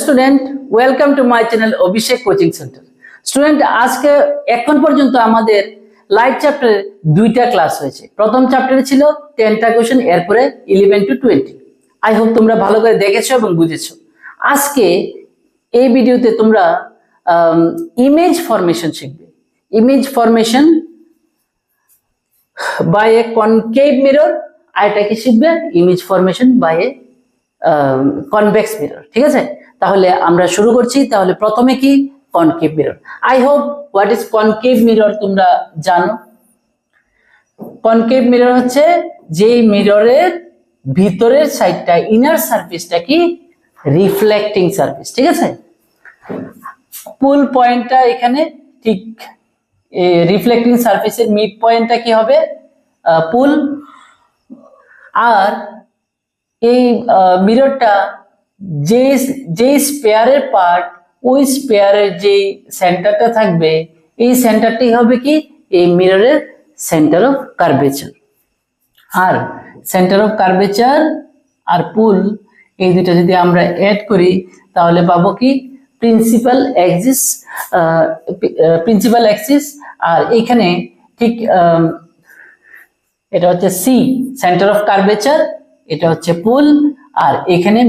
Student, welcome to my channel Abhishek coaching centre. Student, আজকে এখন পর্যন্ত আমাদের লাইট চ্যাপ্টারে দুইটা ক্লাস হয়েছে। প্রথম চ্যাপ্টারে ছিল 10টা কোশ্চেন, এরপরে 11 to 20। আই হোপ তোমরা ভালো করে দেখেছো এবং বুঝেছো। আজকে এই ভিডিওতে তোমরা ইমেজ ফরমেশন শিখবে। Image formation by a concave mirror, আর এটা কি শিখবে image formation by a convex mirror. ঠিক আছে, তাহলে আমরা শুরু করছি। তাহলে প্রথমে কি concave mirror. I hope what is concave mirror তোমরা জানো। কনকেভ মিরর হচ্ছে যে মিররের ভিতরের সাইডটা, ইনার সারফেসটা কি রিফ্লেক্টিং সারফেস। ঠিক আছে, পুল পয়েন্টটা এখানে ঠিক রিফ্লেক্টিং সারফেসের মিড পয়েন্টটা কি হবে পুল, আর এই মিররটা যে স্পেয়ারের পার্ট, ওই স্পেয়ারের যে সেন্টারটা থাকবে, এই সেন্টারটাই হবে কি এই মিররের সেন্টার অফ কার্ভেচার। আর সেন্টার অফ কার্ভেচার আর পুল, এই দুটো যদি আমরা অ্যাড করি তাহলে পাবো কি প্রিন্সিপাল অ্যাক্সিস। আর এখানে ঠিক এটা হচ্ছে সি, সেন্টার অফ কার্ভেচার, এটা হচ্ছে পুল, আর এখানে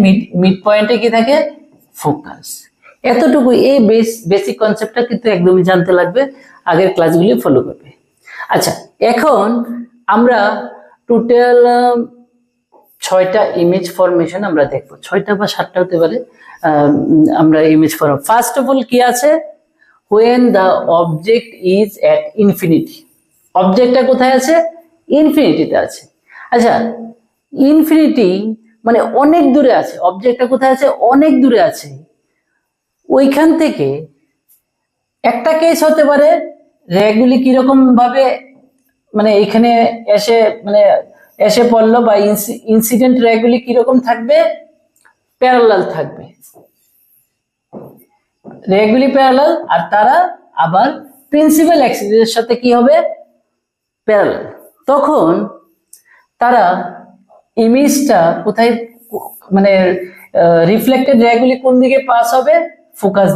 মিড পয়েন্টে কি থাকে ফোকাস। এতটুকু এই বেসিক কনসেপ্টটা কিন্তু একদমই জানতে লাগবে, আগের ক্লাসগুলি ফলো করবে। আচ্ছা, এখন আমরা টোটাল 6টা ইমেজ ফরমেশন আমরা দেখবো, 6টা বা 7টা হতে পারে। আমরা image form first of all কি আছে, when the object is at infinity। অবজেক্টটা কোথায় আছে? ইনফিনিটিতে আছে। আচ্ছা, ইনফিনিটি মানে অনেক দূরে আছে। অবজেক্টটা কোথায় আছে? অনেক দূরে আছে। ওইখান থেকে একটা কেস হতে পারে, রেগুলি কিরকম ভাবে মানে এখানে এসে পড়লো, বা ইনসিডেন্ট রেগুলি কিরকম থাকবে, প্যারালাল থাকবে, রেগুলি প্যারালাল, আর তারা আবার প্রিন্সিপাল অ্যাক্সিসের সাথে কি হবে প্যারালাল। তখন তারা ইমেজটা কোথায় মানে রিফ্লেক্টেড রেগুলি কোন দিকে পাস হবে? ফোকাস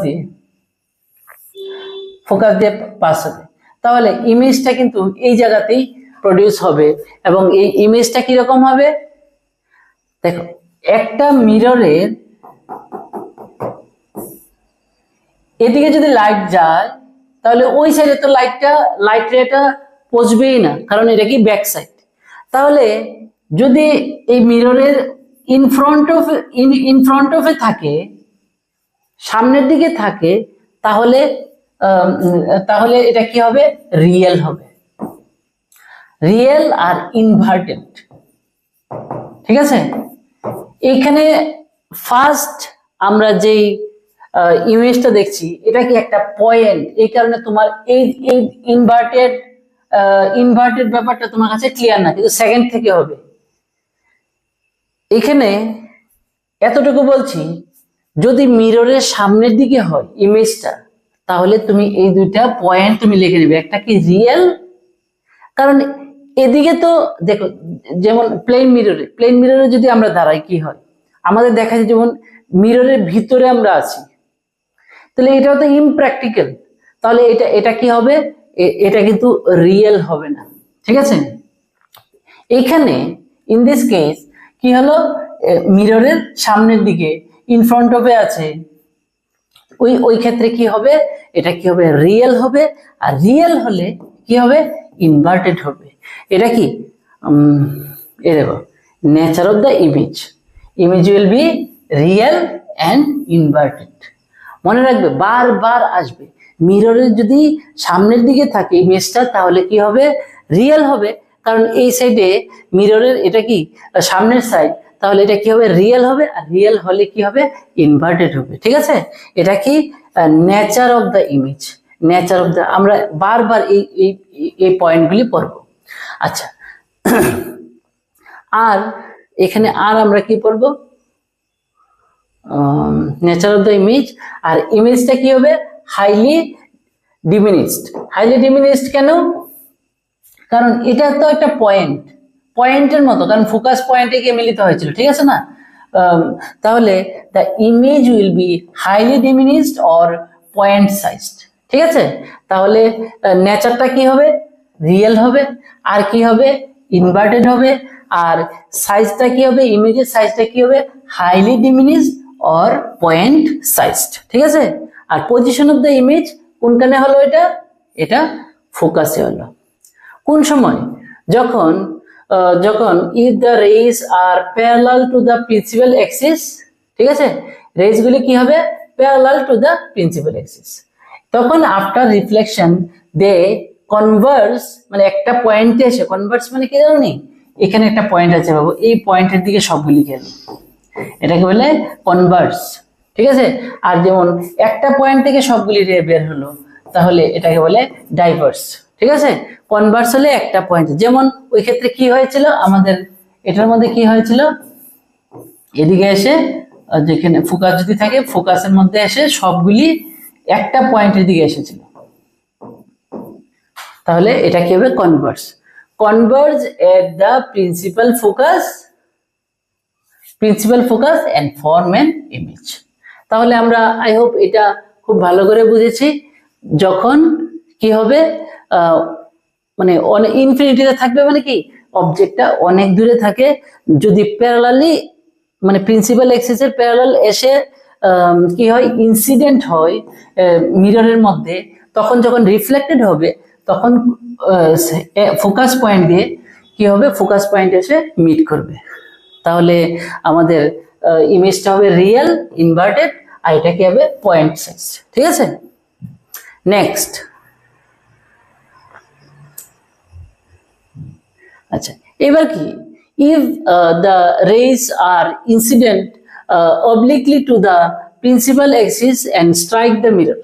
দিয়ে পাস হবে। তাহলে ইমেজটা কিন্তু এই জায়গাতেই প্রডিউস হবে। এবং এই ইমেজটা কিরকম হবে দেখো, একটা মিররের এদিকে যদি লাইট যায় তাহলে ওই সাইডে তো লাইট রেটা পৌঁছবেই না, কারণ এটা কি ব্যাক সাইড। তাহলে যদি এই মিররের ইন ফ্রন্ট অফ থাকে, সামনের দিকে থাকে, তাহলে এটা কি হবে? রিয়েল হবে। রিয়েল আর ইনভার্টেড। ঠিক আছে, এখানে ফার্স্ট আমরা যেই ইমেজটা দেখছি, এটা কি একটা পয়েন্ট, এই কারণে তোমার এই ইনভার্টেড ব্যাপারটা তোমার কাছে ক্লিয়ার না, কিন্তু সেকেন্ড থেকে হবে। এখানে এতটুকু বলছি, যদি মিররের সামনের দিকে হয় ইমেজটা, তাহলে তুমি এই দুইটা পয়েন্ট তুমি লিখে নেবে, একটা কি রিয়েল, কারণ এদিকে তো দেখো, যেমন প্লেন মিররে যদি আমরা দাঁড়াই কি হয়, আমাদের দেখা যায় যেমন মিররের ভিতরে আমরা আছি, তাহলে এটাও তো ইমপ্র্যাকটিক্যাল। তাহলে এটা কি হবে? এটা কিন্তু রিয়েল হবে না। ঠিক আছে, এইখানে ইন দিস কেস কি হলো, মিররের সামনের দিকে ইন ফ্রন্ট অফে আছে, ওই ক্ষেত্রে কি হবে? এটা কি হবে? রিয়েল হবে। আর রিয়েল হলে কি হবে? ইনভার্টেড হবে। এটা কি দেখো, nature of the image will be real and inverted. মনে রাখবে, বারবার আসবে। মিররের যদি সামনের দিকে থাকে ইমেজটা, তাহলে কি হবে? রিয়েল হবে, কারণ এই সাইডে মিররের এটা কি সামনের সাইড, তাহলে এটা কি হবে? রিয়েল হবে। আর রিয়েল হলে কি হবে? ইনভার্টেড হবে। ঠিক আছে, এটা কি নেচার অফ দ্য ইমেজ, আমরা বারবার এই পয়েন্টগুলি পড়ব। আচ্ছা, আর এখানে আর আমরা কি পড়ব? Nature of the image. আর ইমেজটা কি হবে? Highly diminished. কেন? কারণ এটা তো একটা পয়েন্টের মতো, কারণ ফোকাস পয়েন্টে গিয়ে মিলিত হয়েছিল। ঠিক আছে না, তাহলে the image will be highly diminished or point sized. ঠিক আছে, তাহলে নেচারটা কি হবে, রিয়েল হবে, আর কি হবে, ইনভার্টেড হবে, আর সাইজটা কি হবে, ইমেজের সাইজটা কি হবে, highly diminished or point sized. ঠিক আছে, আর পজিশন অফ দ্য ইমেজ কোনখানে হলো, এটা এটা ফোকাসে হলো। কোন সময়, যখন যখন if the rays are parallel to the principal Axis. ঠিক আছে, রেজগুলি কি হবে, parallel to the principal Axis, তখন আফটার রিফ্লেকশন দে কনভার্স, মানে একটা পয়েন্টে এসে, কনভার্স মানে কি জানো নি, এখানে একটা পয়েন্ট আছে বাবু, এই পয়েন্টের দিকে সবগুলি গেল, এটাকে বলে কনভার্স। ঠিক আছে, আর যেমন একটা পয়েন্ট থেকে সবগুলি রে বের হলো, তাহলে এটাকে বলে ডাইভার্স। ঠিক আছে, কনভার্স হলে একটা পয়েন্ট, যেমন ওই ক্ষেত্রে কি হয়েছিল, আমাদের এটার মধ্যে কি হয়েছিল, এদিকে এসে যেখানে ফোকাস যদি থাকে, ফোকাসের মধ্যে এসে সবগুলি একটা পয়েন্টের দিকে এসেছিল, তাহলে এটা কি হবে, converse. Converge at the principal focus and form an image. তাহলে আমরা আই হোপ এটা খুব ভালো করে বুঝেছি। যখন কি হবে, মানে ইনফিনিটিতে থাকবে, মানে কি অবজেক্টটা অনেক দূরে থাকে, যদি প্যারালালি, মানে প্রিন্সিপাল অ্যাক্সিসের প্যারালাল এসে কি হয়, ইনসিডেন্ট হয় মিররের মধ্যে, তখন যখন রিফ্লেক্টেড হবে, তখন ফোকাস পয়েন্ট দিয়ে কি হবে, ফোকাস পয়েন্ট এসে মিট করবে, তাহলে আমাদের ইমেজটা হবে রিয়েল, ইনভার্টেড, আর এটা কি হবে, পয়েন্ট সাইজ। ঠিক আছে, নেক্সট। আচ্ছা, এবার কি, if the rays are incident obliquely to the principal axis and strike the mirror,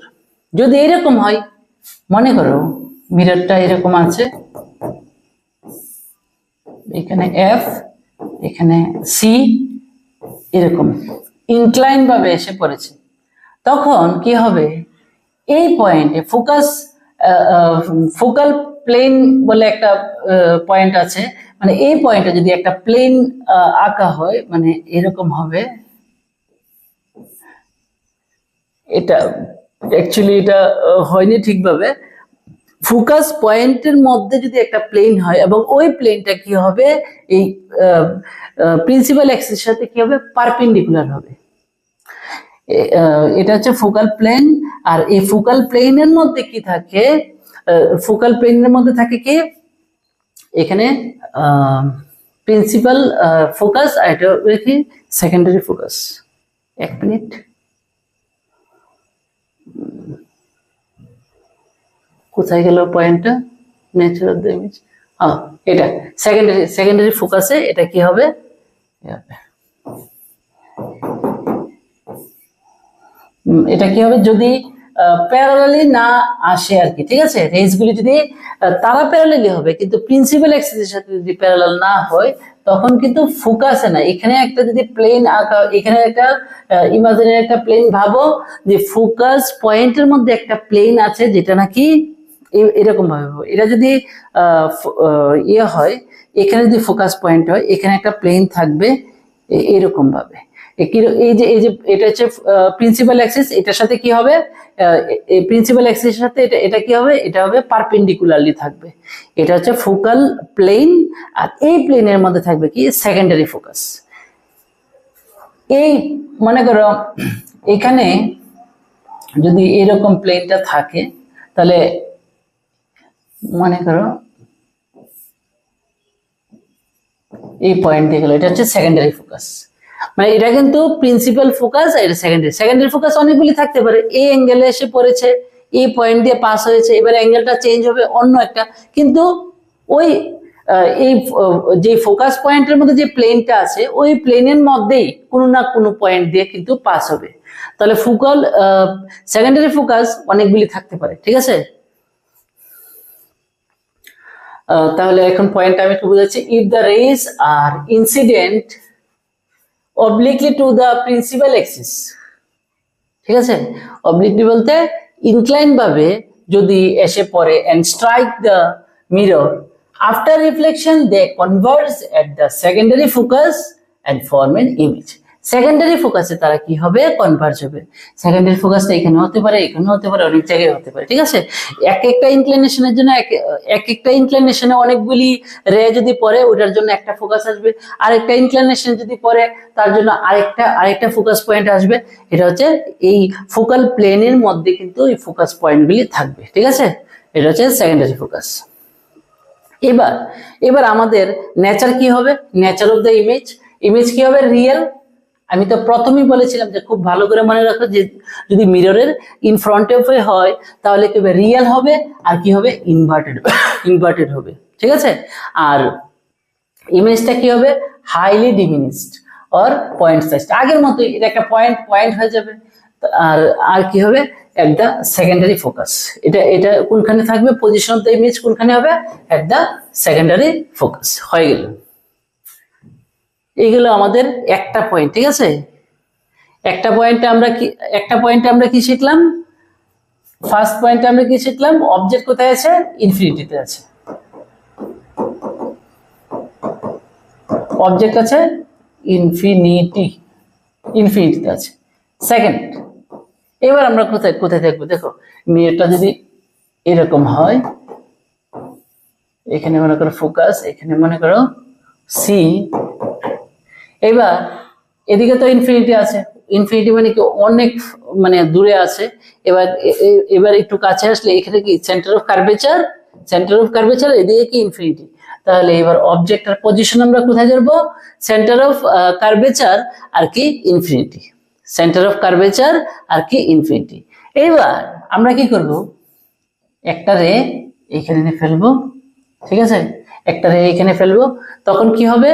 যদি এরকম হয়, মনে করো মিররটা এরকম আছে, এখানে এফ, এখানে সি, এরকম ইনক্লাইন ভাবে এসে পড়েছে, তখন কি হবে, এই পয়েন্টে ফোকাল প্লেন বলে একটা পয়েন্ট আছে, মানে এই পয়েন্টে যদি একটা প্লেন আঁকা হয়, মানে এরকম হবে, এটা অ্যাকচুয়ালি এটা হয়নি ঠিকভাবে, ফোকাস পয়েন্টের মধ্যে যদি একটা প্লেন হয়, এবং ওই প্লেনটা কি হবে, এই প্রিন্সিপাল অ্যাক্সিসের সাথে কি হবে, পারপেন্ডিকুলার হবে, এটা হচ্ছে ফোকাল প্লেন। আর এই ফোকাল প্লেনের মধ্যে কি থাকে, ফোকাল প্লেনের মধ্যে থাকে কি, এখানে প্রিন্সিপাল ফোকাস, আর এটা কি সেকেন্ডারি ফোকাস। এক মিনিট, কোথায় গেল পয়েন্টটা, নেচার অফ দ্য ইমেজ, এটা সেকেন্ডারি ফোকাসে এটা কি হবে, এটা কি হবে, যদি প্যারালালি না আসে আর কি। ঠিক আছে, রেজগুলি যদি তারা প্যারালালি হবে, কিন্তু প্রিন্সিপাল অ্যাক্সিসের সাথে যদি প্যারালাল না হয়, তখন কিন্তু ফোকাসে না, এখানে একটা যদি প্লেন আঁকা, এখানে একটা ইমাজিনারি একটা প্লেন ভাবো, যে ফোকাস পয়েন্টের মধ্যে একটা প্লেন আছে, যেটা নাকি এরকম ভাবে, এটা যদি ইয়ে হয়, এখানে যদি ফোকাস পয়েন্ট হয়, এখানে একটা প্লেন থাকবে এরকম ভাবে, এই যে এটা হচ্ছে প্রিন্সিপাল অ্যাক্সিস, এটার সাথে কি হবে, প্রিন্সিপাল অ্যাক্সিসের সাথে এটা কি হবে, এটা হবে পারপেন্ডিকুলারলি থাকবে, এটা হচ্ছে ফোকাল প্লেন, আর এই প্লেনের মধ্যে থাকবে কি, সেকেন্ডারি ফোকাস। এই মনে করো এখানে যদি এরকম প্লেনটা থাকে, তাহলে মনে করো এই পয়েন্ট দিয়ে গেল, এটা হচ্ছে সেকেন্ডারি ফোকাস, মানে এটা কিন্তু প্রিন্সিপাল ফোকাস, আর এটা সেকেন্ডারি ফোকাস অনেকগুলি থাকতে পারে, এই অ্যাঙ্গেলে এসে পড়েছে, এই পয়েন্ট দিয়ে পাস হয়েছে, এবার অ্যাঙ্গেলটা চেঞ্জ হবে অন্য একটা, কিন্তু ওই এই যে ফোকাস পয়েন্টের মধ্যে যে প্লেনটা আছে, ওই প্লেনের মধ্যেই কোনো না কোনো পয়েন্ট দিয়ে কিন্তু পাস হবে, তাহলে ফোকাল সেকেন্ডারি ফোকাস অনেকগুলি থাকতে পারে। ঠিক আছে, তাহলে এখন পয়েন্ট আমি একটু বুঝাচ্ছি। If the rays are incident obliquely to the principal axis, ঠিক আছে, obliquely বলতে ইনক্লাইন ভাবে যদি এসে পড়ে, and strike the mirror, after reflection they converge at the secondary focus and form an image. Secondary ফোকাসে তারা কি হবে, কনভার্জ হবে। সেকেন্ডারি ফোকাসটা এখানে হতে পারে, এখানে হতে পারে, অনেক জায়গায় হতে পারে, ঠিক আছে। এক একটা ইনক্লিনেশনের জন্য এক একটা ইনক্লিনেশনে অনেকগুলি রে যদি পড়ে ওটার জন্য একটা ফোকাস আসবে, আরেকটা ইনক্লিনেশন যদি পড়ে তার জন্য আরেকটা ফোকাস পয়েন্ট আসবে। এটা হচ্ছে এই ফোকাল প্লেনের মধ্যে কিন্তু এই ফোকাস পয়েন্টগুলি থাকবে, ঠিক আছে। এটা হচ্ছে সেকেন্ডারি ফোকাস। এবার আমাদের নেচার কি হবে, nature of the image. Image কি হবে, রিয়েল। আমি তো প্রথমেই বলেছিলাম যে খুব ভালো করে মনে রাখো যে যদি মিররের ইন ফ্রন্ট অফ হয় তাহলে কি হবে, রিয়েল হবে, আর কি হবে, ইনভার্টেড হবে, ঠিক আছে। আর ইমেজটা কি হবে, highly diminished or point size, আগের মতো এটা একটা পয়েন্ট হয়ে যাবে। আর আর কি হবে, এট দ্য সেকেন্ডারি ফোকাস। এটা কোনখানে থাকবে, পজিশন অফ দ্য ইমেজ কোনখানে হবে, এট দ্য সেকেন্ডারি ফোকাস। হয়ে গেল, এইগুলো আমাদের একটা পয়েন্ট, ঠিক আছে। একটা পয়েন্টে আমরা কি শিখলাম, ফার্স্ট পয়েন্টে আমরা কি শিখলাম, অবজেক্ট কোথায় আছে, ইনফিনিটিতে আছে, অবজেক্ট আছে ইনফিনিটিতে আছে। সেকেন্ড, এবার আমরা কোথায় দেখবো, দেখো মিররটা যদি এরকম হয়, এখানে মনে করো ফোকাস, এখানে মনে করো সি, এবার এদিকে তো ইনফিনিটি আছে, ইনফিনিটি মানে কি অনেক মানে দূরে আছে। এবার একটু কাছে আসলে এখানে কি সেন্টার অফ কার্ভেচার, এদিকে কি ইনফিনিটি। তাহলে এবার অবজেক্টের পজিশন আমরা কোথায় ধরবো, সেন্টার অফ কার্ভেচার আর কি ইনফিনিটি, সেন্টার অফ কার্ভেচার আর কি ইনফিনিটি। এবার আমরা কি করব, একটা রে এখানে ফেলবো, ঠিক আছে, একটা রে এখানে ফেলবো, তখন কি হবে,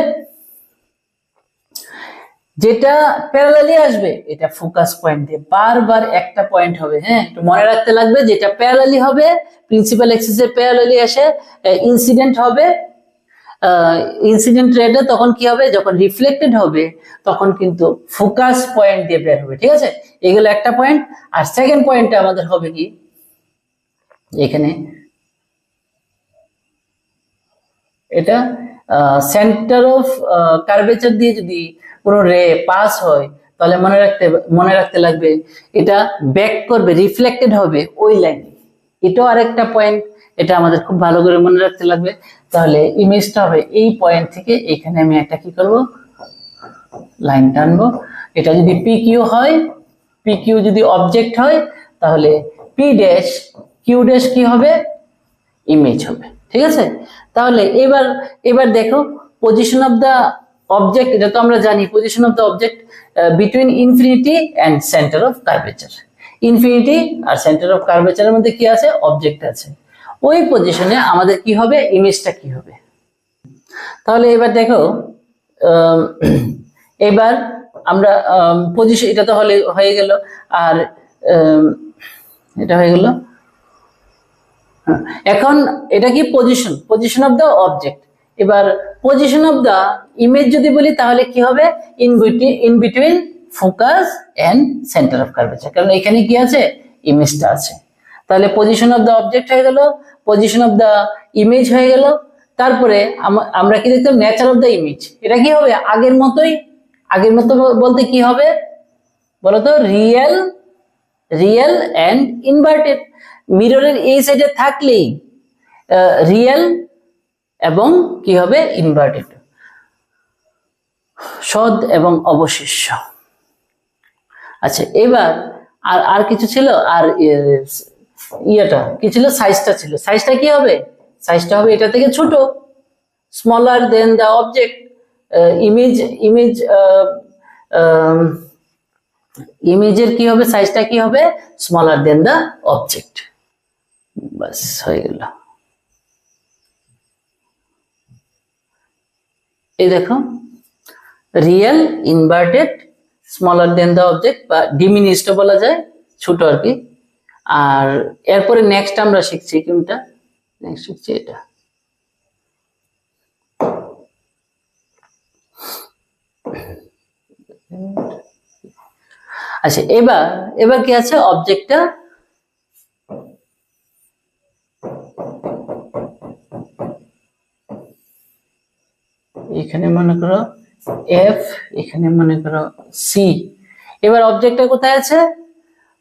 যেটা প্যারালালি আসবে এটা ফোকাস পয়েন্ট দিয়ে বারবার একটা পয়েন্ট হবে। হ্যাঁ, একটু মনে রাখতে লাগবে, যেটা প্যারালালি হবে প্রিন্সিপাল এক্সিসের প্যারালালি এসে ইনসিডেন্ট হবে, ইনসিডেন্ট রেটা তখন কি হবে, যখন রিফ্লেক্টেড হবে তখন কিন্তু ফোকাস পয়েন্ট দিয়ে বের হবে, ঠিক আছে। এগুলো একটা পয়েন্ট। আর সেকেন্ড পয়েন্টে আমাদের হবে কি, এখানে এটা সেন্টার অফ কার্ভেচার দিয়ে যদি কোনো রে পাস হয় তাহলে মনে রাখতে লাগবে এটা ব্যাক করবে, রিফ্লেক্টেড হবে ওই লাইনে। এটাও আরেকটা পয়েন্ট, এটা আমাদের খুব ভালো করে মনে রাখতে লাগবে। তাহলে ইমেজটা হবে এই পয়েন্ট থেকে এখানে আমি একটা কি করব, লাইন টানবো। এটা যদি পি কিউ হয়, পি কিউ যদি অবজেক্ট হয় তাহলে পি ড্যাশ কিউ ড্যাশ কি হবে, ইমেজ হবে, ঠিক আছে। তাহলে এবার দেখো পজিশন অফ দা অবজেক্ট, এটা তো আমরা জানি, position of the object between infinity and centre of curvature. Infinity আর সেন্টার অফ কার্ভেচারের মধ্যে কি আছে, অবজেক্ট আছে। ওই পজিশনে আমাদের কি হবে, ইমেজটা কি হবে। তাহলে এবার দেখো, এবার আমরা পজিশন, এটা তো হয়ে গেল, আর এটা হয়ে গেল। এখন এটা কি পজিশন অফ দা অবজেক্ট। এবার পজিশন অফ দা ইমেজ যদি বলি তাহলে কি হবে, in between focus and centre of curvature, কারণ এখানে কি আছে, ইমেজটা আছে। তাহলে পজিশন অফ দা অবজেক্ট হয়ে গেল, পজিশন অফ দা ইমেজ হয়ে গেল। তারপরে আমরা কি দেখলাম, নেচার অফ দা ইমেজ। এটা কি হবে, আগের মতো বলতে কি হবে বলতো, রিয়েল এন্ড ইনভার্টেড। মিররের এই সাইডে থাকলেই রিয়েল এবং কি হবে, ইনভার্টেড, সদ এবং অবশিষ্ট। আচ্ছা, এবার আর কিছু ছিল, আর ইয়েটা কি ছিল, সাইজটা ছিল। সাইজটা কি হবে, সাইজটা হবে এটা থেকে ছোট, স্মলার দেন দা অবজেক্ট। ইমেজের কি হবে, সাইজটা কি হবে, স্মলার দেন দা অবজেক্ট। বাস হয়ে গেল। এই দেখো, রিয়েল, ইনভার্টেড, স্মলার দেন দা অবজেক্ট, বা ডিমিনিশড বলা যায়, ছোট আর কি। আর এরপরে নেক্সট আমরা শিখছি কোনটা, নেক্সট শিখছি এটা। আচ্ছা, এবার কি আছে, অবজেক্টটা এখানে মনে করো এফ, এখানে মনে করো সি। এবার অবজেক্টটা কোথায় আছে?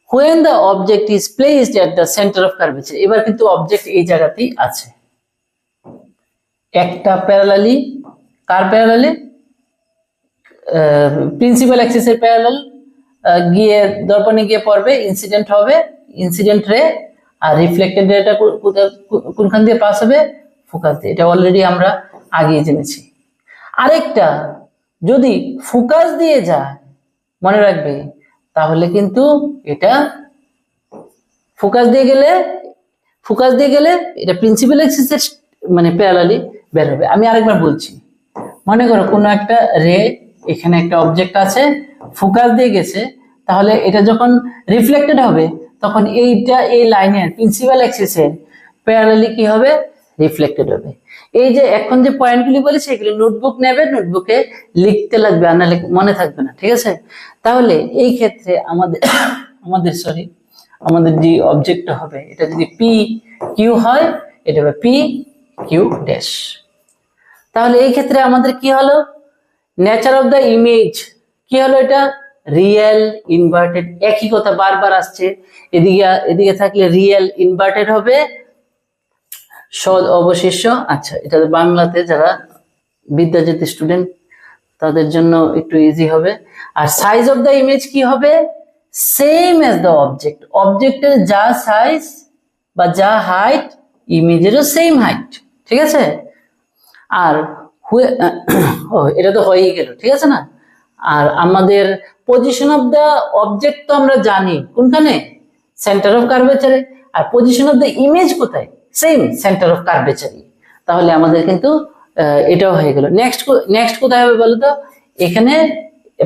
when the object is placed at the center of curvature, এবার কিন্তু অবজেক্ট এই জায়গাতেই আছে। একটা প্যারালালি, কার প্যারালালি? প্রিন্সিপাল অ্যাক্সিসের প্যারালাল গিয়ে দর্পণে গিয়ে পড়বে, ইনসিডেন্ট হবে, ইনসিডেন্ট রে। আর রিফ্লেক্টেড রেটা কোনখান দিয়ে পাস হবে? ফোকাস দিয়ে। এটা অলরেডি আমরা আগেই জেনেছি। আরেকটা, যদি ফোকাস দিয়ে যায়, মনে রাখবে, তাহলে কিন্তু এটা ফোকাস দিয়ে গেলে এটা প্রিন্সিপাল অ্যাক্সিসের মানে প্যারালালি বের হবে। আমি আরেকবার বলছি, মনে করো কোনো একটা রে, এখানে একটা অবজেক্ট আছে, ফোকাস দিয়ে গেছে, তাহলে এটা যখন রিফ্লেক্টেড হবে তখন এইটা এই লাইনের প্রিন্সিপাল অ্যাক্সিসের প্যারালালি কি হবে? রিফ্লেক্টেড হবে। এই যে এখন যে পয়েন্টগুলি বলেছি এগুলো নোটবুক নেবে, নোটবুকে লিখতে লাগবে, আর নাহলে মনে থাকবে না, ঠিক আছে? তাহলে এই ক্ষেত্রে আমাদের যে অবজেক্টটা হবে, এটা যদি পি কিউ হয়, এটা হবে পি কিউ ড্যাশ। তাহলে এই ক্ষেত্রে আমাদের কি হলো? নেচার অফ দ্য ইমেজ কি হলো? এটা রিয়েল ইনভার্টেড, একই কথা বারবার আসছে। এদিকে থাকলে রিয়েল ইনভার্টেড হবে, সদ অবশিষ্ট। আচ্ছা, এটা বাংলাতে যারা বিদ্যাজ্যোতি স্টুডেন্ট তাদের জন্য একটু ইজি হবে। আর সাইজ অফ দ্য ইমেজ কি হবে? সেম অ্যাজ দ্য অবজেক্ট, অবজেক্টের যা সাইজ বা যা হাইট, ইমেজেরও সেম হাইট, ঠিক আছে? আর এটা তো হয়েই গেল, ঠিক আছে না? আর আমাদের পজিশন অফ দ্য অবজেক্ট তো আমরা জানি কোনখানে? সেন্টার অফ কার্ভেচারে। আর পজিশন অফ দ্য ইমেজ কোথায়? সেম, সেন্টার অফ কার্ভেচারে। তাহলে আমাদের কিন্তু এটাও হয়ে গেল। নেক্সট কোথায় হবে বলো তো? এখানে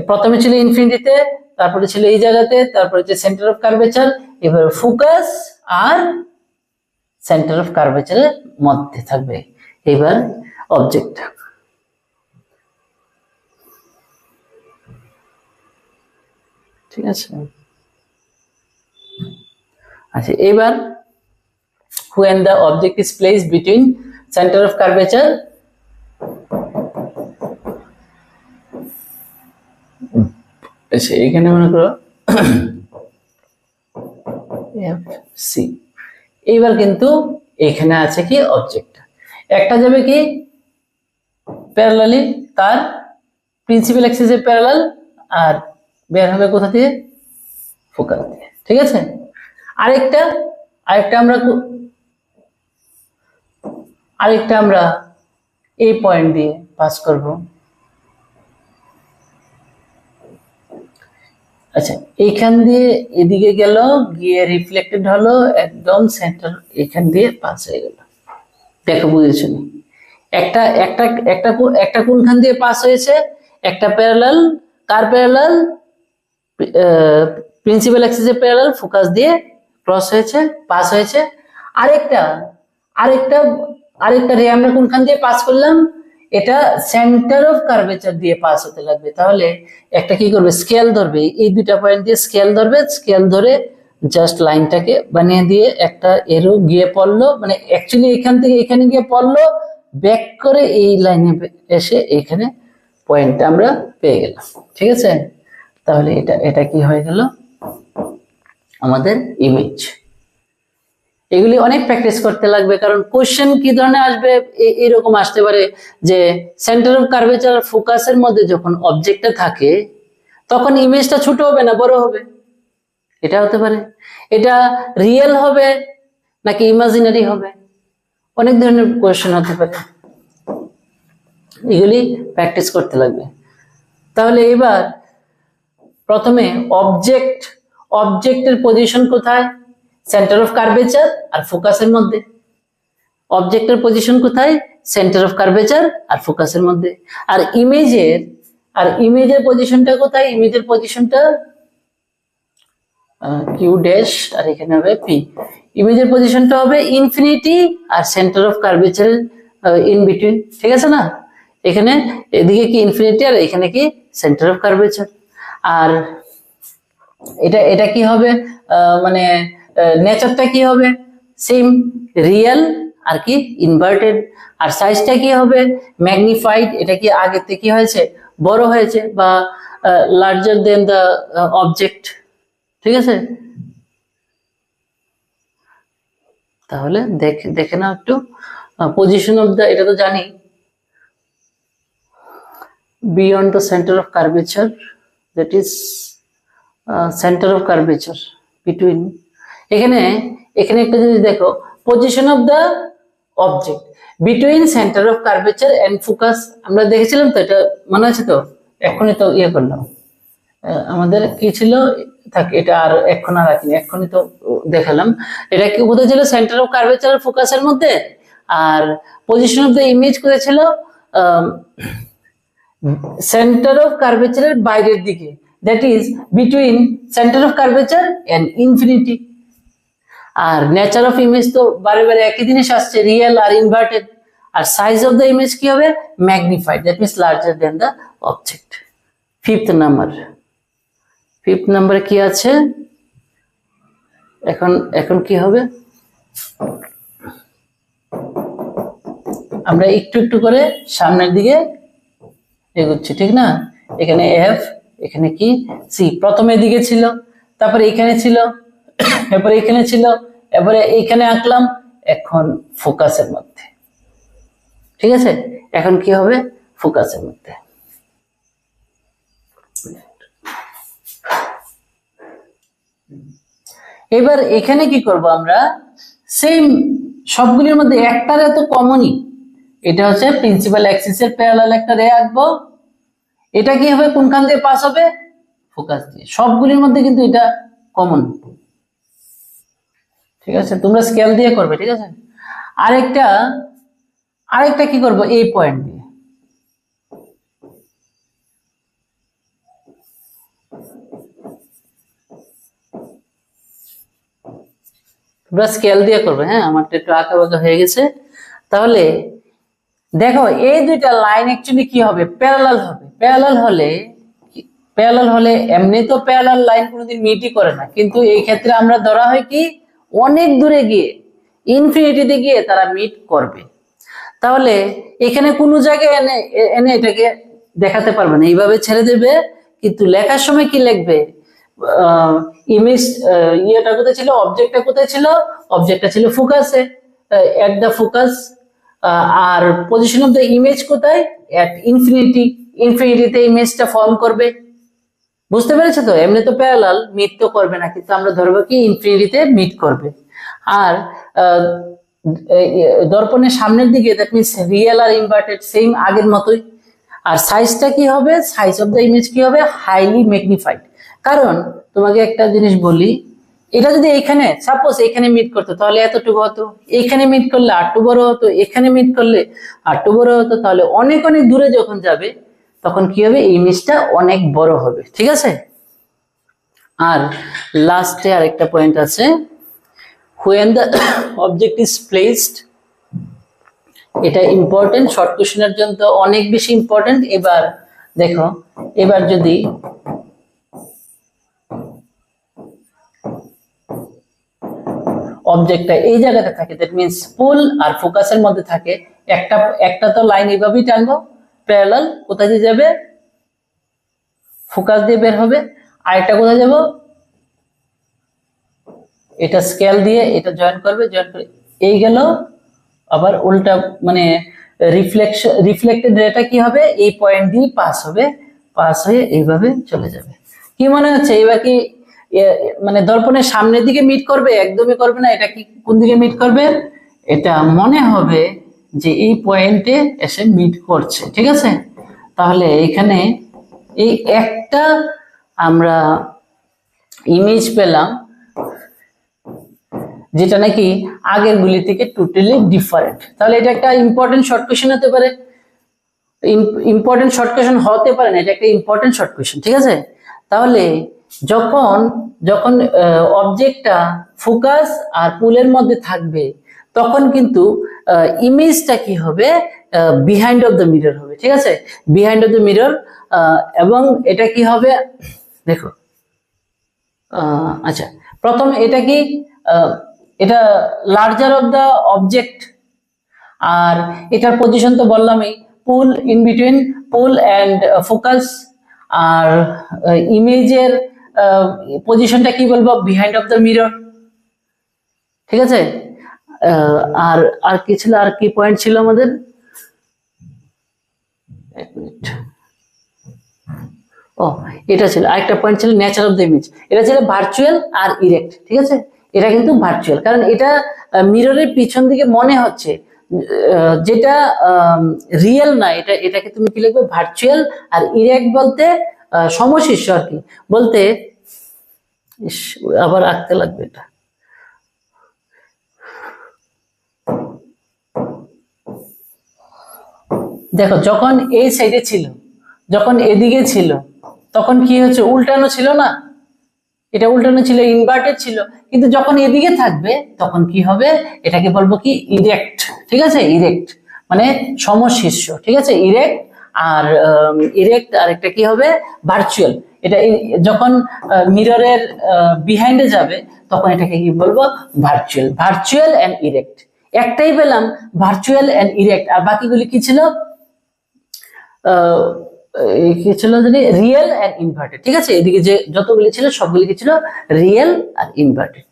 প্রথমে ছিল ইনফিনিটিতে, তারপরে ছিল এই জায়গাতে, তারপরে হচ্ছে সেন্টার অফ কার্ভেচার। এবার ফোকাস আর সেন্টার অফ কার্ভেচারের মধ্যে থাকবে এবার অবজেক্ট। ঠিক আছে? আচ্ছা, এবার when the object is placed between center of curvature আচ্ছা, এখানে মনে করো FC, এইবার কিন্তু এখানে আছে কি? অবজেক্ট। একটা যাবে কি প্যারালালি তার প্রিন্সিপাল অ্যাক্সিসের প্যারালাল, আর বের হবে কোথা দিয়ে? ফোকাস দিয়ে, ঠিক আছে? আরেকটা আমরা এই পয়েন্ট দিয়ে পাস করব। আচ্ছা, এইখান দিয়ে এদিকে গেল, গিয়ে রিফ্লেক্টেড হলো, একদম সেন্টার এখান দিয়ে পাস হয়ে গেল। দেখো বুঝেছো? একটা একটা একটা একটা কোনখান দিয়ে পাস হয়েছে? একটা প্যারালাল, কার প্যারালাল? প্রিন্সিপাল অ্যাক্সিসের প্যারালাল, ফোকাস দিয়ে ক্রস হয়েছে, পাস হয়েছে। আরেকটা রে আমরা কোনখান দিয়ে পাস করলাম? এটা সেন্টার অফ কার্ভেচার দিয়ে পাস হতে লাগবে। তাহলে একটা কি করবে? স্কেল ধরবে, এই দুইটা পয়েন্ট দিয়ে স্কেল ধরবে, স্কেল ধরে জাস্ট লাইনটাকে বানিয়ে দিয়ে একটা এরো গিয়ে পড়লো, মানে অ্যাকচুয়ালি এখান থেকে এখানে গিয়ে পড়লো, ব্যাক করে এই লাইনে এসে এখানে পয়েন্টটা আমরা পেয়ে গেলাম, ঠিক আছে? তাহলে এটা কি হয়ে গেল? আমাদের ইমেজ। এগুলি অনেক প্র্যাকটিস করতে লাগবে, কারণ কোশ্চেন কি ধরনের আসবে এরকম আসতে পারে যে সেন্টার অফ কার্ভেচার আর ফোকাসের মধ্যে যখন অবজেক্টটা থাকে তখন ইমেজটা ছোট হবে না বড় হবে? এটা হতে পারে। এটা রিয়েল হবে নাকি ইমাজিনারি হবে? অনেক ধরনের কোশ্চেন হতে পারে, এগুলি প্র্যাকটিস করতে লাগবে। তাহলে এবার প্রথমে অবজেক্টের পজিশন কোথায়? সেন্টার অফ কার্ভেচার আর ফোকাসের মধ্যে। অবজেক্টের পজিশন কোথায়? সেন্টার অফ কার্ভেচার আর ফোকাসের মধ্যে। আর ইমেজের পজিশনটা কোথায়? ইমেজের পজিশনটা কিউ ড্যাশ, আর এখানে হবে পি। ইমেজের পজিশনটা হবে ইনফিনিটি আর centre of curvature in between, ঠিক আছে না? এখানে এদিকে কি ইনফিনিটি আর এখানে কি সেন্টার অফ কার্ভেচার। আর এটা কি হবে? মানে নেচারটা কি হবে? সেম, রিয়েল আর কি ইনভার্টেড। আর সাইজটা কি হবে? ম্যাগনিফাইড। এটা কি আগের থেকে কি হয়েছে? বড় হয়েছে বা লার্জার দেন দ্য অবজেক্ট, ঠিক আছে। তাহলে দেখে নাও একটু পজিশন অফ দ্য, এটা তো জানি, beyond the center of curvature, that is center of curvature between, এখানে এখানে একটা জিনিস দেখো, position of the object between centre of curvature and focus, আমরা দেখেছিলাম তো, এটা মনে আছে তো, এখনই তো ইয়ে করলাম, আমাদের কি ছিল, থাক এটা আর এখন আর রাখিনি, এখনই তো দেখালাম। এটা কি কোথায় ছিল, সেন্টার অফ কার্ভেচার আর ফোকাসের মধ্যে, আর পজিশন অফ দ্য ইমেজ কোথায় ছিল, সেন্টার অফ কার্ভেচারের বাইরের দিকে, that is between centre of curvature and infinity. আর নেচার অফ ইমেজ তো বারে বারে একই জিনিস আসছে, রিয়েল আর ইনভার্টেড। আর সাইজ অফ দ্য ইমেজ কি হবে, magnified, that means larger than the object. Fifth নাম্বারে কি আছে, এখন কি হবে, আমরা একটু একটু করে সামনের দিকে এগোচ্ছি, ঠিক না। এখানে এফ, এখানে কি সি, প্রথমে দিকে ছিল, তারপরে এখানে ছিল, এরপরে এখানে ছিল, এবারে এইখানে আঁকলাম, এখন ফোকাসের মধ্যে, ঠিক আছে। এখন কি হবে, ফোকাসের মধ্যে। এবার এখানে কি করব আমরা, সেম সবগুলির মধ্যে একটা রে তো কমনই, এটা হচ্ছে প্রিন্সিপাল অ্যাক্সিসের প্যারালাল একটা রে আঁকবো। এটা কি হবে, কোনখান দিয়ে পাস হবে, ফোকাস দিয়ে। সবগুলির মধ্যে কিন্তু এটা কমন, ঠিক আছে। তোমরা স্কেল দিয়ে করবে, ঠিক আছে। আরেকটা কি করব, এই পয়েন্ট দিয়ে, তোমরা স্কেল দিয়ে করবে, হ্যাঁ, আমারটা একটু আঁকা বাঁকা হয়ে গেছে। তাহলে দেখো এই দুইটা লাইন অ্যাকচুয়ালি কি হবে, প্যারালাল হবে। প্যারালাল হলে এমনি তো প্যারালাল লাইন কোনোদিন মিটই করে না, কিন্তু এই ক্ষেত্রে আমরা ধরা হয় কি, অনেক দূরে গিয়ে, ইনফিনিটিতে গিয়ে তারা মিট করবে। তাহলে এখানে কোনো জায়গায় এনে এটাকে দেখাতে পারবে না, এইভাবে ছেড়ে দেবে। কিন্তু লেখার সময় কি লিখবে, ইমেজ ইয়েটা কোথায় ছিল, অবজেক্টটা কোথায় ছিল, অবজেক্টটা ছিল ফোকাসে, এট দ্য ফোকাস। আর পজিশন অফ দ্য ইমেজ কোথায়, এট ইনফিনিটি, ইনফিনিটিতে ইমেজটা ফর্ম করবে। বুঝতে পেরেছো তো, এমনি তো প্যারালাল মিট তো করবে না, কিন্তু আমরা ধরবো কি ইনফিনিটিতে মিট করবে। আর দর্পণের সামনের দিকে, দ্যাট মিনস রিয়েল আর ইনভার্টেড সেম আগের মতোই। আর সাইজটা কি হবে, সাইজ অফ দ্য ইমেজ কি হবে, হাইলি ম্যাগনিফাইড। কারণ তোমাকে একটা জিনিস বলি, এটা যদি এখানে সাপোজ এখানে মিট করতো তাহলে এতটুকু হতো, এখানে মিট করলে আরটু বড় হতো, এখানে মিট করলে আরটু বড় হতো। তাহলে অনেক অনেক দূরে যখন যাবে তখন কি হবে, ইমেজটা অনেক বড় হবে, ঠিক আছে। আর লাস্টে আরেকটা পয়েন্ট আছে, when the object is placed, এটা ইম্পর্টেন্ট, শর্ট কোশ্চেনের জন্য অনেক বেশি ইম্পর্টেন্ট। এবার দেখো, এবার যদি অবজেক্টটা এই জায়গাতে থাকে, দ্যাট মিন্স পুল আর ফোকাসের মধ্যে থাকে, একটা তো লাইন এইভাবেই টানবো প্যারালাল, কোথায় দিয়ে যাবে, ফোকাস দিয়ে বের হবে। আরেকটা কোথায় যাব, এটা স্কেল দিয়ে এটা জয়েন করবে, জয়েন করে এই গেল, আবার উল্টা মানে রিফ্লেক্টেড রেটা কি হবে, এই পয়েন্ট দিয়ে পাস হবে, পাস হয়ে এইভাবে চলে যাবে। কি মনে হচ্ছে, এবার কি মানে দর্পণের সামনের দিকে মিট করবে, একদমই করবে না, এটা কি কোন দিকে মিট করবে, এটা মনে হবে যে এই পয়েন্টে এসে মিট করছে, ঠিক আছে। তাহলে এখানে এই একটা আমরা ইমেজ পেলাম যেটা নাকি আগের গুলি থেকে টোটালি ডিফারেন্ট। তাহলে এটা একটা ইম্পর্টেন্ট শর্ট কোশ্চেন হতে পারে, ইম্পর্টেন্ট শর্ট কোশ্চেন হতে পারে না, এটা একটা ইম্পর্টেন্ট শর্ট কোশ্চেন, ঠিক আছে। তাহলে যখন যখন অবজেক্টটা ফোকাস আর পুলের মধ্যে থাকবে তখন কিন্তু ইমেজটা কি হবে, বিহাইন্ড অফ দ্য মিরর হবে, ঠিক আছে, বিহাইন্ড অফ দ্য মিরর। এবং এটা কি হবে দেখো, আচ্ছা প্রথম এটা কি, এটা লার্জার অফ দ্য অবজেক্ট, আর এটার পজিশন তো বললামই, pole in between pole and focus, আর ইমেজের পজিশনটা কি বলবো, বিহাইন্ড অফ দ্য মিরর। ঠিক আছে, আর আর কি ছিল, আর কি পয়েন্ট ছিল আমাদের, এক মিনিট, ও এটা ছিল আরেকটা পয়েন্ট ছিল নেচার অফ দ্য ইমেজ। এটা ছিল ভার্চুয়াল আর ইরেক্ট। ঠিক আছে, এটা কিন্তু ভার্চুয়াল, কারণ এটা মিররের পিছন দিকে মনে হচ্ছে, যেটা রিয়েল না, এটাকে তুমি কি লিখবে, ভার্চুয়াল। আর ইরেক্ট বলতে সমশিষ্য আর কি, বলতে আবার আঁকতে লাগবে এটা। দেখো, যখন এই সাইডে ছিল, যখন এদিকে ছিল, তখন কি হচ্ছে, উল্টানো ছিল না, এটা উল্টানো ছিল, ইনভার্টেড ছিল। কিন্তু যখন এদিকে থাকবে তখন কি হবে, এটাকে বলবো কি, ইরেক্ট। ঠিক আছে, ইরেক্ট মানে সমশীর্ষ। ঠিক আছে, ইরেক্ট আর ইরেক্ট, আর একটা কি হবে, ভার্চুয়াল। এটা যখন মিররের বিহাইন্ডে যাবে তখন এটাকে কি বলবো, ভার্চুয়াল। ভার্চুয়াল এন্ড ইরেক্ট একটাই পেলাম, ভার্চুয়াল এন্ড ইরেক্ট। আর বাকিগুলি কি ছিল, কি ছিল জানি, রিয়েল এন্ড ইনভার্টেড। ঠিক আছে, এদিকে যে যতগুলি ছিল সবগুলি কি ছিল, রিয়েল আর ইনভার্টেড।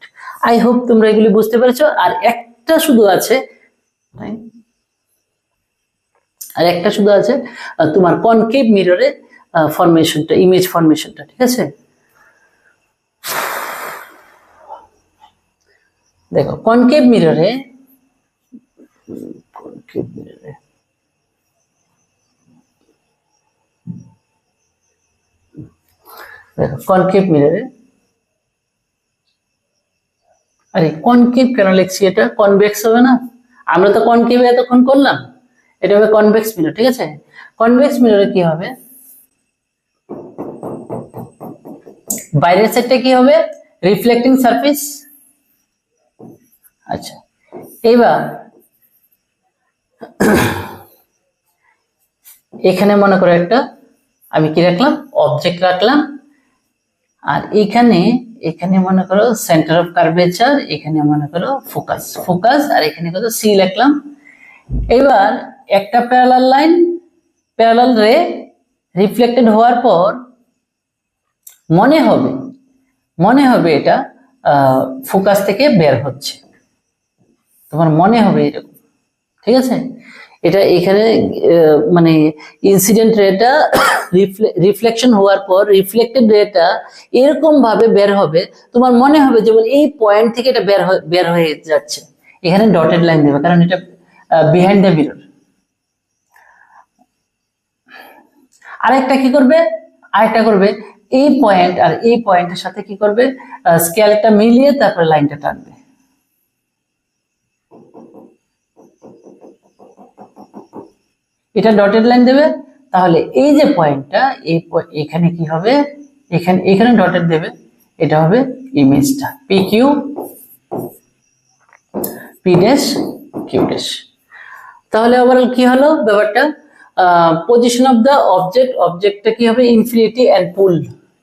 আই হোপ তোমরা এগুলি বুঝতে পেরেছো। আর একটা শুধু আছে, তোমার কনকেভ মিররে ফরমেশনটা, ইমেজ ফরমেশনটা। ঠিক আছে, দেখো কনকেভ মিররে, কনকেভ মিররে, আরে কনকেভ কেন লিখছি, এটা কনভেক্স হবে না? আমরা তো কনকেভ এতক্ষণ করলাম, এটা হবে কনভেক্স মিরর। ঠিক আছে, কনভেক্স মিররে কি হবে, বাইরের সাইডটা কি হবে, রিফ্লেক্টিং সারফেস। আচ্ছা, এবার এখানে মনে করো একটা আমি কি রাখলাম, অবজেক্ট রাখলাম, আর এখানে মনে করো সেন্টার অফ কার্ভেচার, এখানে মনে করো ফোকাস, আর এখানে কত সি লিখলাম। এবার একটা প্যারালাল রে রিফ্লেক্টেড হওয়ার পর মনে হবে এটা ফোকাস থেকে বের হচ্ছে, তোমার মনে হবে এরকম। ঠিক আছে, এটা এখানে মানে ইনসিডেন্ট রেটা রিফ্লেকশন হওয়ার পর রিফ্লেক্টেড রেটা এরকম ভাবে বের হবে, তোমার মনে হবে যেমন এই পয়েন্ট থেকে এটা বের হয়ে যাচ্ছে। এখানে ডটেড লাইন দেবে, কারণ এটা বিহাইন্ড দ্য মিরর। আরেকটা করবে, এই পয়েন্ট আর এই পয়েন্টের সাথে কি করবে, স্কেলটা মিলিয়ে তারপরে লাইনটা টানবে। এটা ডটেড লাইন দেবে, তাহলে এই যে পয়েন্টটা, এখানে কি হবে, এখানে ডটেড দেবে, এটা হবে ইমেজটা PQ P dash Q dash. তাহলে ওভারঅল কি হলো ব্যাপারটা, পজিশন অফ দ্য অবজেক্টটা কি হবে, ইনফিনিটি এন্ড পুল।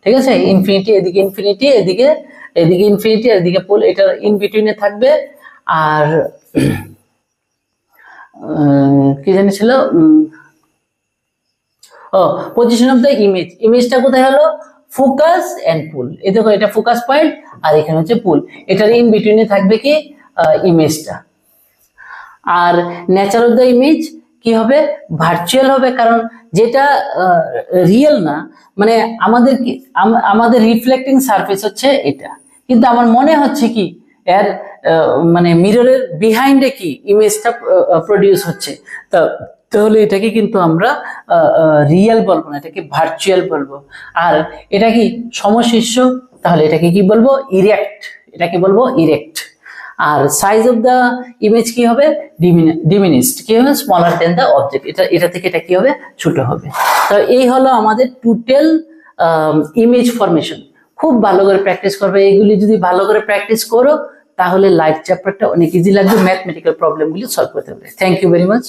ঠিক আছে, ইনফিনিটি, এদিকে ইনফিনিটি, এদিকে ইনফিনিটি, আর এদিকে পুল, এটা ইন বিটুইনে থাকবে। আর কি জানিছিল, পজিশন অফ দ্য ইমেজটা কোথায় হলো, ফোকাস এন্ড পুল। এই দেখো, এটা ফোকাস পয়েন্ট আর এখানে হচ্ছে পুল, এটার ইন বিটুইনে থাকবে কি, ইমেজটা। আর নেচার অফ দ্য ইমেজ কি হবে, ভার্চুয়াল হবে, কারণ যেটা রিয়েল না, মানে আমাদের রিফ্লেক্টিং সারফেস হচ্ছে এটা, কিন্তু আমার মনে হচ্ছে কি এর মানে মিররের বিহাইন্ডে কি ইমেজটা প্রডিউস হচ্ছে, তাহলে এটাকে কিন্তু আমরা রিয়েল বলবো না, এটাকে ভার্চুয়াল বলবো। আর এটা কি সমশীর্ষ, তাহলে এটাকে কি বলবো, ইরেক্ট। আর সাইজ অফ দ্য ইমেজ কি হবে, ডিমিনিশড, কি হবে, স্মলার দেন দ্য অবজেক্ট। এটা থেকে এটা কি হবে, ছোট হবে। তো এই হলো আমাদের টোটাল ইমেজ ফরমেশন। খুব ভালো করে প্র্যাকটিস করবে, এগুলি যদি ভালো করে প্র্যাকটিস করো তাহলে লাইফ চ্যাপ্টারটা অনেক ইজি লাগবে, ম্যাথমেটিক্যাল প্রবলেমগুলি সলভ করতে পারবে। Thank you very much.